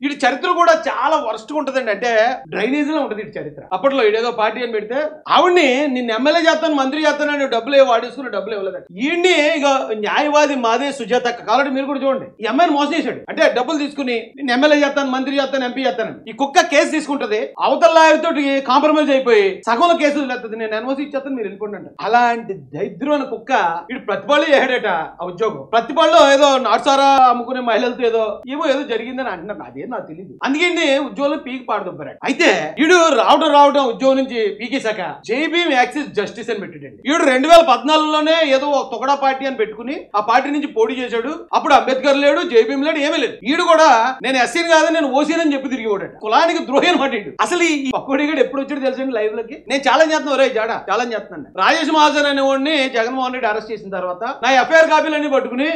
ఇటు చరిత్ర కూడా చాలా వరస్ట్ గా ఉంటదండి. అంటే డ్రైనేజ్ లో ఉంటది ఇటు చరిత్ర. అప్పట్లో ఇడేదో పార్టీ అని పెడితే ఆవిడ్ని నిన్ను ఎమ్మెల్యే చేస్తాను మంత్రి చేస్తానని డబ్బులు వాడేసుకుని డబ్బులు ఇవ్వలేదండి. ఈయన్ని ఇక న్యాయవాది మాదే సుజాత కాబట్టి మీరు కూడా చూడండి ఈ అమ్మాయిని మోసం చేశాడు. అంటే డబ్బులు తీసుకుని నేను ఎమ్మెల్యే చేస్తాను మంత్రి చేస్తాను ఎంపీ చేస్తాను. ఈ కుక్క కేసు తీసుకుంటది, అవతల లాయర్ తోటి కాంప్రమైజ్ అయిపోయి సగంలో కేసులు లేస్తుంది. నేను ఎన్ఓసి ఇచ్చేస్తాను మీరు వెళ్ళిపోండి అంట. అలాంటి దరిద్రమైన కుక్క ఇటు ప్రతిపాళ్ళు చేశాడట ఆ ఉద్యోగం. ప్రతిపాళ్ళు ఏదో నాటుసారా అమ్ముకునే మహిళలతో ఏదో జరిగిందని అంటున్నారు. అదే నాకు తెలియదు. అందుకే ఉద్యోగులు పీకి పాడుతుంటారు. అయితే ఈడు రావడం ఉద్యోగం నుంచి పీకేశాక జైభీమ్ యాక్సిస్ జస్టిస్ అని పెట్టాడండి. ఈడు 2014లోనే ఏదో తొకడా పార్టీ అని పెట్టుకుని ఆ పార్టీ నుంచి పోటీ చేశాడు. అప్పుడు అంబేద్కర్ లేడు, జైభీమ్ లేడు, ఏమీ లేదు. ఈడు కూడా నేను ఎస్సీని కాదు నేను ఓసీని చెప్పి తిరిగి పోయాడు. కులానికి ద్రోహి అనమాట. అసలు ఈ పక్కోడిగాడు ఎప్పుడు వచ్చాడు తెలుసండి లైవ్ లోకి. నేను ఛాలెంజ్ చేస్తున్నాను, రే జాడా ఛాలెంజ్ చేస్తున్నాను. రాజేష్ మహాజన్ అనే వాడిని జగన్మోహన్ రెడ్డి అరెస్ట్ చేసిన తర్వాత నా ఎఫ్ఐఆర్ కాపీలన్నీ పట్టుకుని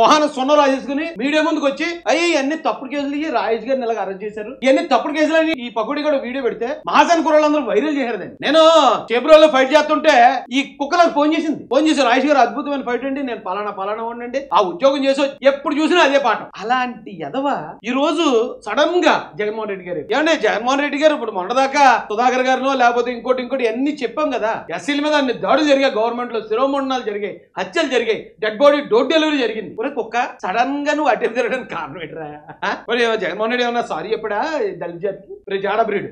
మొహాన సున్న రాజేసుకుని మీడియా ముందుకు వచ్చి అయ్యి అన్ని తప్పుడు కేసులు రాజేష్ గారిని ఇలాగ అరెస్ట్ చేశారు, ఇవన్నీ తప్పుడు కేసులని ఈ పకోడి కూడా వీడియో పెడితే మహాజన్ కుర్రాళ్ళందరూ వైరల్ చేశారు. నేను చేబ్రోలో ఫైట్ చేస్తుంటే ఈ కుక్కలకు ఫోన్ చేసి రాజేష్ గారు అద్భుతమైన ఫైట్ అండి, నేను పలానా ఉండండి ఆ ఉద్యోగం చేసి ఎప్పుడు చూసినా అదే పాఠం. అలాంటి ఎదవ ఈ రోజు సడన్ గా జగన్మోహన్ రెడ్డి గారు ఏమంటే జగన్మోహన్ రెడ్డి గారు ఇప్పుడు మొన్నదాకా సుధాకర్ గారినో లేకపోతే ఇంకోటి అన్ని చెప్పాం కదా. ఎస్సీల మీద అన్ని దాడులు జరిగాయి, గవర్నమెంట్ లో శిరోమండనాలు జరిగాయి, హత్యలు జరిగాయి, డెడ్ బాడీ డోర్ డెలివరీ జరిగింది. ఒరే కుక్క సడన్ గా నువ్వు అటెంప్ట్ జరగడానికి కారణం ఏంటరా? మరి జగన్మోహన్ రెడ్డి ఏమన్నా సారీ చెప్పడా దళిత జాతికి? జాడా బ్రీడ్